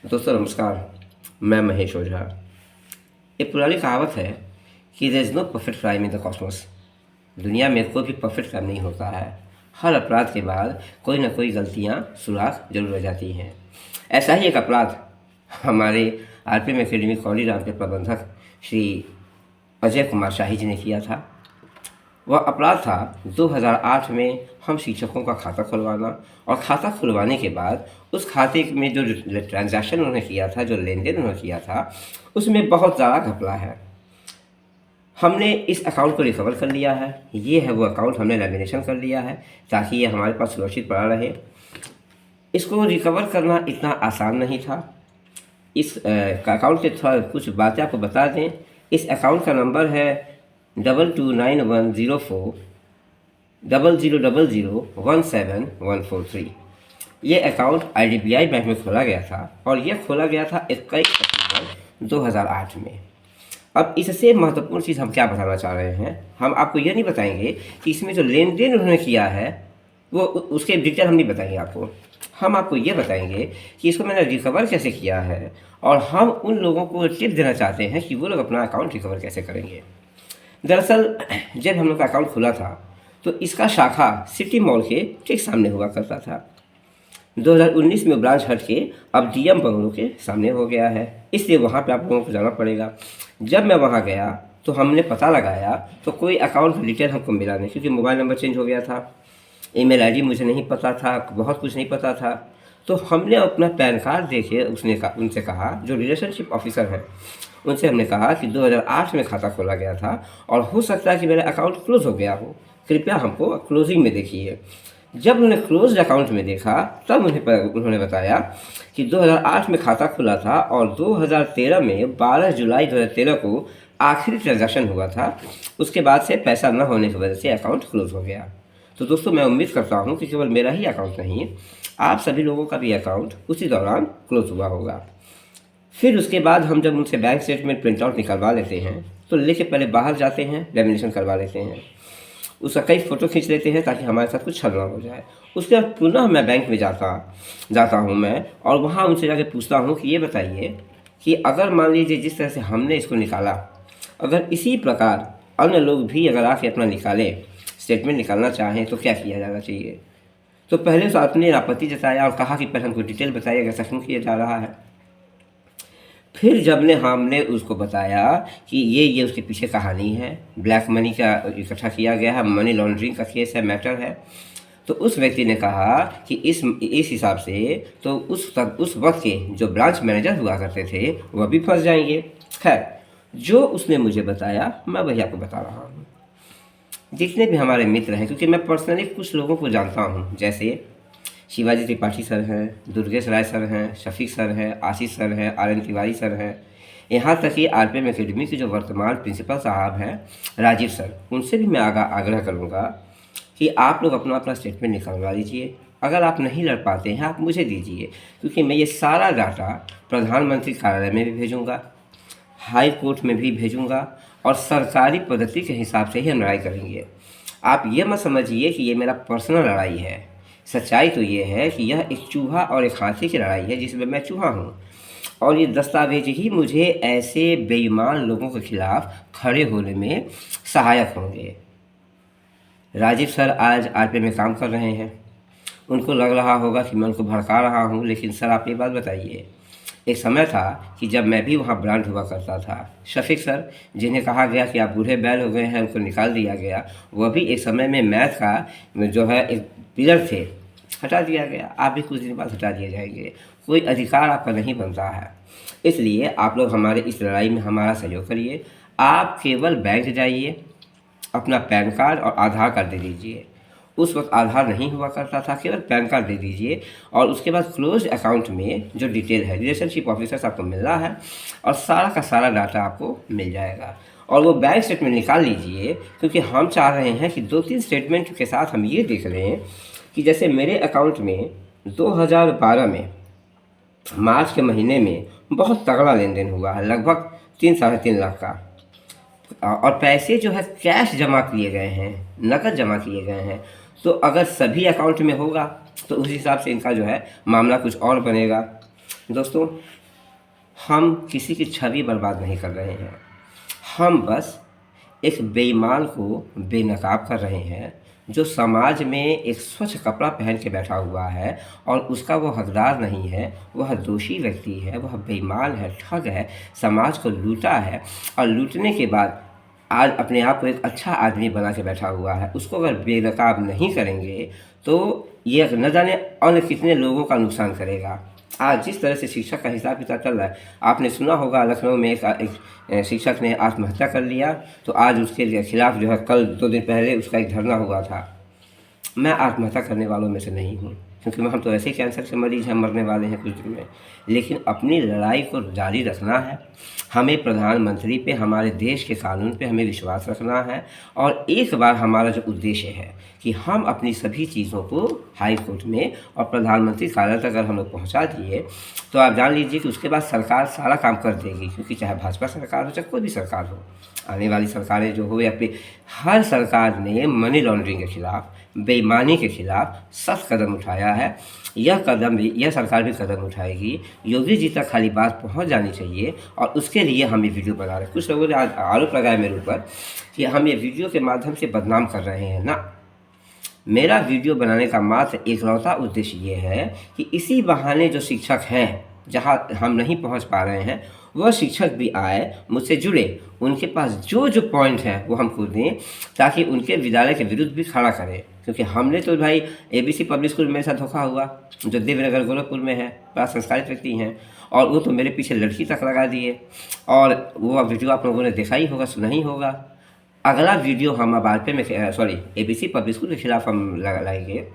दोस्तों नमस्कार। मैं महेश ओझा। एक पुरानी कहावत है कि there is no perfect crime in the cosmos. दुनिया में कोई भी परफेक्ट क्राइम नहीं होता है। हर अपराध के बाद कोई ना कोई गलतियाँ सुराग जरूर रह जाती हैं। ऐसा ही एक अपराध हमारे आरपीएम एकेडमी कॉलीराम के प्रबंधक श्री अजय कुमार शाही जी ने किया था। वह अपराध था 2008 में हम शिक्षकों का खाता खुलवाना, और खाता खुलवाने के बाद उस खाते में जो ट्रांजैक्शन उन्होंने किया था, जो लेन देन उन्होंने किया था, उसमें बहुत ज़्यादा घपला है। हमने इस अकाउंट को रिकवर कर लिया है। ये है वो अकाउंट, हमने लैमिनेशन कर लिया है ताकि ये हमारे पास सुरक्षित पड़ा रहे। इसको रिकवर करना इतना आसान नहीं था। इस अकाउंट के थोड़ा कुछ बातें आपको बता दें। इस अकाउंट का नंबर है 229104000017 ये अकाउंट IDBI बैंक में खोला गया था, और यह खोला गया था 21 अक्टूबर 2008 में। अब इससे महत्वपूर्ण चीज़ हम क्या बताना चाह रहे हैं, हम आपको यह नहीं बताएंगे कि इसमें जो लेन देन उन्होंने किया है वो उसके डिटेल हम नहीं बताएंगे आपको। हम आपको ये बताएंगे कि इसको मैंने रिकवर कैसे किया है, और हम उन लोगों को टिप देना चाहते हैं कि वो लोग अपना अकाउंट रिकवर कैसे करेंगे। दरअसल जब हम लोग का अकाउंट खुला था तो इसका शाखा सिटी मॉल के ठीक सामने हुआ करता था। 2019 में ब्रांच हट के अब DM बंगलों के सामने हो गया है, इसलिए वहाँ पे आप लोगों को जाना पड़ेगा। जब मैं वहाँ गया तो हमने पता लगाया तो कोई अकाउंट का डिटेल हमको मिला नहीं, क्योंकि मोबाइल नंबर चेंज हो गया था, ईमेल आईडी मुझे नहीं पता था, बहुत कुछ नहीं पता था। तो हमने अपना पैन कार्ड देके उनसे कहा, जो रिलेशनशिप ऑफिसर है उनसे हमने कहा कि 2008 में खाता खोला गया था और हो सकता है कि मेरा अकाउंट क्लोज़ हो गया हो, कृपया हमको क्लोजिंग में देखिए। जब उन्होंने क्लोज अकाउंट में देखा तब उन्होंने बताया कि 2008 में खाता खुला था और 2013 में 12 जुलाई 2013 को आखिरी ट्रांजैक्शन हुआ था। उसके बाद से पैसा न होने की वजह से अकाउंट क्लोज हो गया। तो दोस्तों मैं उम्मीद करता हूँ कि केवल मेरा ही अकाउंट नहीं, आप सभी लोगों का भी अकाउंट उसी दौरान क्लोज हुआ होगा। फिर उसके बाद हम जब उनसे बैंक स्टेटमेंट प्रिंट आउट निकलवा लेते हैं तो लेके पहले बाहर जाते हैं, लेमिनेशन करवा लेते हैं, उसका कई फ़ोटो खींच लेते हैं ताकि हमारे साथ कुछ छल ना हो जाए। उसके बाद पुनः मैं बैंक में जाता हूँ मैं, और वहाँ उनसे जाके पूछता हूँ कि ये बताइए कि अगर मान लीजिए जिस तरह से हमने इसको निकाला, अगर इसी प्रकार अन्य लोग भी अगर आके अपना निकालें, स्टेटमेंट निकालना चाहें तो क्या किया जाना चाहिए। तो पहले तो आपने आपत्ति जताया और कहा कि पहले हमको डिटेल बताइए ऐसा क्यों किया जा रहा है। फिर जब हमने उसको बताया कि ये उसके पीछे कहानी है, ब्लैक मनी का इकट्ठा किया गया है, मनी लॉन्ड्रिंग का केस है, मैटर है, तो उस व्यक्ति ने कहा कि इस हिसाब से तो उस वक्त के जो ब्रांच मैनेजर हुआ करते थे वह भी फंस जाएंगे। खैर, जो उसने मुझे बताया मैं वही आपको बता रहा हूँ। जितने भी हमारे मित्र हैं, क्योंकि मैं पर्सनली कुछ लोगों को जानता हूँ, जैसे शिवाजी त्रिपाठी सर हैं, दुर्गेश राय सर हैं, शफीक सर हैं, आशीष सर हैं, RN तिवारी सर हैं, यहाँ तक कि RPM एकेडमी के जो वर्तमान प्रिंसिपल साहब हैं राजीव सर, उनसे भी मैं आग्रह करूँगा कि आप लोग अपना अपना स्टेटमेंट निकलवा लीजिए। अगर आप नहीं लड़ पाते हैं आप मुझे दीजिए, क्योंकि मैं ये सारा डाटा प्रधानमंत्री कार्यालय में भी भेजूँगा, हाई कोर्ट में भी भेजूँगा, और सरकारी पद्धति के हिसाब से ही हम लड़ाई करेंगे। आप ये मत समझिए कि ये मेरा पर्सनल लड़ाई है। सच्चाई तो ये है कि यह एक चूहा और एक हाथी की लड़ाई है, जिसमें मैं चूहा हूँ, और ये दस्तावेज ही मुझे ऐसे बेईमान लोगों के खिलाफ खड़े होने में सहायक होंगे। राजीव सर आज RPM में काम कर रहे हैं, उनको लग रहा होगा कि मैं उनको भड़का रहा हूँ, लेकिन सर आप ये बात बताइए, एक समय था कि जब मैं भी वहाँ ब्रांड हुआ करता था, शफीक सर जिन्हें कहा गया कि आप बूढ़े बैल हो गए हैं, उनको निकाल दिया गया, वह भी एक समय में मैथ का जो है एक पिलर थे, हटा दिया गया। आप भी कुछ दिन बाद हटा दिए जाएंगे, कोई अधिकार आपका नहीं बनता है। इसलिए आप लोग हमारे इस लड़ाई में हमारा सहयोग करिए। आप केवल बैंक जाइए, अपना पैन कार्ड और आधार कार्ड दे दीजिए। उस वक्त आधार नहीं हुआ करता था, केवल पैन कार्ड दे दीजिए, और उसके बाद क्लोज अकाउंट में जो डिटेल है रिलेशनशिप ऑफिसर से आपको मिलना है, और सारा का सारा डाटा आपको मिल जाएगा। और वो बैंक स्टेटमेंट निकाल लीजिए, क्योंकि हम चाह रहे हैं कि 2-3 स्टेटमेंट के साथ हम ये देख लें कि जैसे मेरे अकाउंट में 2012 में मार्च के महीने में बहुत तगड़ा लेन देन हुआ है, लगभग 3-3.5 लाख का, और पैसे जो है कैश जमा किए गए हैं, नकद जमा किए गए हैं। तो अगर सभी अकाउंट में होगा तो उस हिसाब से इनका जो है मामला कुछ और बनेगा। दोस्तों, हम किसी की छवि बर्बाद नहीं कर रहे हैं, हम बस एक बेईमान को बेनकाब कर रहे हैं, जो समाज में एक स्वच्छ कपड़ा पहन के बैठा हुआ है और उसका वो हकदार नहीं है, वह दोषी व्यक्ति है, वह बेईमान है, ठग है, समाज को लूटा है और लूटने के बाद आज अपने आप को एक अच्छा आदमी बना के बैठा हुआ है। उसको अगर बेनकाब नहीं करेंगे तो ये न जाने अन्य कितने लोगों का नुकसान करेगा। आज जिस तरह से शिक्षक का हिसाब किताब चल रहा है, आपने सुना होगा लखनऊ में एक शिक्षक ने आत्महत्या कर लिया, तो आज उसके खिलाफ जो है कल 2 दिन पहले उसका एक धरना हुआ था। मैं आत्महत्या करने वालों में से नहीं हूँ, क्योंकि हम तो ऐसे ही कैंसर के मरीज हैं, मरने वाले हैं कुछ दिन में। लेकिन अपनी लड़ाई को जारी रखना है, हमें प्रधानमंत्री पे, हमारे देश के कानून पे हमें विश्वास रखना है। और एक बार हमारा जो उद्देश्य है कि हम अपनी सभी चीज़ों को हाई कोर्ट में और प्रधानमंत्री कार्यालय तक अगर हम लोग पहुँचा दिए तो आप जान लीजिए कि उसके बाद सरकार सारा काम कर देगी, क्योंकि चाहे भाजपा सरकार हो चाहे कोई भी सरकार हो, आने वाली सरकारें जो हो या फिर हर सरकार ने मनी लॉन्ड्रिंग के खिलाफ, बेईमानी के खिलाफ सख्त कदम उठाया है। यह सरकार भी कदम उठाएगी। योगी जी तक खाली बात पहुंच जानी चाहिए और उसके लिए हम ये वीडियो बना रहे हैं। कुछ लोगों ने आज आरोप लगाया मेरे ऊपर कि हम ये वीडियो के माध्यम से बदनाम कर रहे हैं ना। मेरा वीडियो बनाने का मात्र एकलौता उद्देश्य ये है कि इसी बहाने जो शिक्षक हैं, जहाँ हम नहीं पहुँच पा रहे हैं, वह शिक्षक भी आए, मुझसे जुड़े, उनके पास जो जो पॉइंट है वो हमको दें, ताकि उनके विद्यालय के विरुद्ध भी खड़ा करें। क्योंकि हमने तो भाई ABC पब्लिक स्कूल में मेरे साथ धोखा हुआ, जो देवनगर गोरखपुर में है, बड़ा संस्कारित व्यक्ति हैं, और वो तो मेरे पीछे लड़की तक लगा दिए। और वो वीडियो आप लोगों ने देखा ही होगा, सुना ही होगा। अगला वीडियो हम अब RP में ABC पब्लिक स्कूल के खिलाफ हम लाएंगे।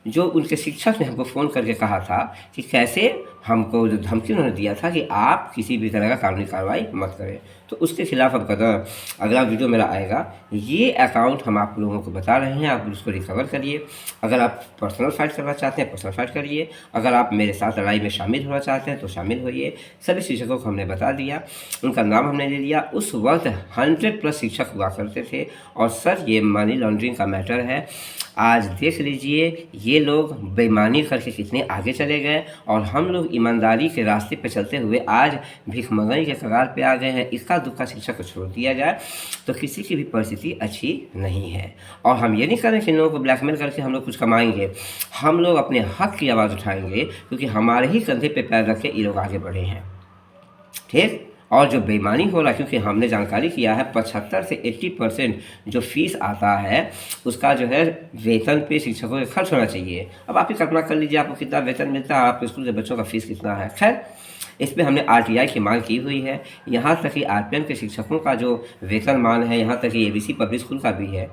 जो उनके शिक्षक ने हमको फ़ोन करके कहा था कि कैसे हमको जो धमकी उन्होंने दिया था कि आप किसी भी तरह का कानूनी कार्रवाई मत करें, तो उसके खिलाफ हम कदम, अगला वीडियो मेरा आएगा। ये अकाउंट हम आप लोगों को बता रहे हैं, आप उसको रिकवर करिए। अगर आप पर्सनल फाइट करना चाहते हैं, पर्सनल फाइट करिए। अगर आप मेरे साथ लड़ाई में शामिल होना चाहते हैं तो शामिल होइए। सभी शिक्षकों को हमने बता दिया, उनका नाम हमने ले लिया। उस वक्त 100+ शिक्षक हुआ करते थे। और सर, ये मनी लॉन्ड्रिंग का मैटर है। आज देख लीजिए ये लोग बेईमानी करके कितने आगे चले गए और हम लोग ईमानदारी के रास्ते पर चलते हुए आज भिखमंगाई के कगार पे आ गए हैं। इसका दुक्का शिक्षक को छोड़ दिया जाए तो किसी की भी परिस्थिति अच्छी नहीं है। और हम ये नहीं करें कि लोगों को ब्लैकमेल करके हम लोग कुछ कमाएंगे। हम लोग अपने हक की आवाज़ उठाएंगे, क्योंकि हमारे ही कंधे पे पैर रख के ये लोग आगे बढ़े हैं। ठीक। और जो बेईमानी हो रहा है, क्योंकि हमने जानकारी किया है 75 से 80% जो फीस आता है उसका जो है वेतन पे शिक्षकों के खर्च होना चाहिए। अब आप ही कल्पना कर लीजिए आपको कितना वेतन मिलता है, आपके स्कूल के बच्चों का फीस कितना है। खैर, इस पर हमने RTI की मांग की हुई है। यहाँ तक कि RPM के शिक्षकों का जो वेतनमान है, यहाँ तक कि ABC पब्लिक स्कूल का भी है।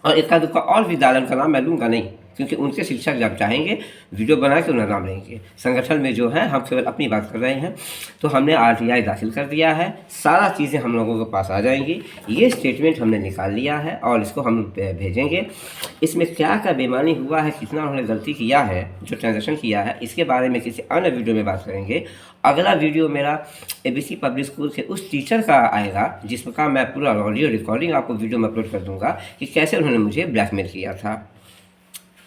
और इक्का दुक्का और विद्यालय का नाम मैं लूँगा नहीं, क्योंकि उनके शिक्षक जब चाहेंगे वीडियो बना के उन्हें नाम लेंगे। संगठन में जो है हम केवल अपनी बात कर रहे हैं। तो हमने RTI दाखिल कर दिया है, सारा चीज़ें हम लोगों के पास आ जाएंगी। ये स्टेटमेंट हमने निकाल लिया है और इसको हम भेजेंगे। इसमें क्या क्या बेईमानी हुआ है, कितना उन्होंने गलती किया है, जो ट्रांजेक्शन किया है, इसके बारे में किसी अन्य वीडियो में बात करेंगे। अगला वीडियो मेरा ABC पब्लिक स्कूल के उस टीचर का आएगा जिसका मैं पूरा ऑडियो रिकॉर्डिंग आपको वीडियो में अपलोड कर दूंगा कि कैसे उन्होंने मुझे ब्लैकमेल किया था।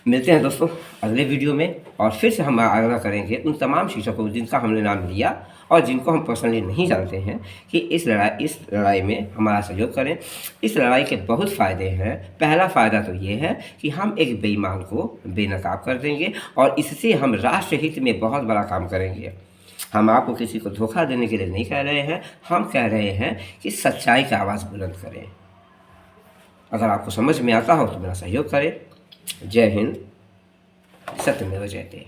मिलते हैं दोस्तों अगले वीडियो में, और फिर से हम आग्रह करेंगे उन तमाम शिक्षकों जिनका हमने नाम लिया और जिनको हम पर्सनली नहीं जानते हैं कि इस लड़ाई में हमारा सहयोग करें। इस लड़ाई के बहुत फ़ायदे हैं। पहला फ़ायदा तो ये है कि हम एक बेईमान को बेनकाब कर देंगे और इससे हम राष्ट्र हित में बहुत बड़ा काम करेंगे। हम आपको किसी को धोखा देने के लिए नहीं कह रहे हैं, हम कह रहे हैं कि सच्चाई की आवाज़ बुलंद करें। अगर आपको समझ में आता हो तो मेरा सहयोग करें। जय हिंद, सत्यमेव जयते।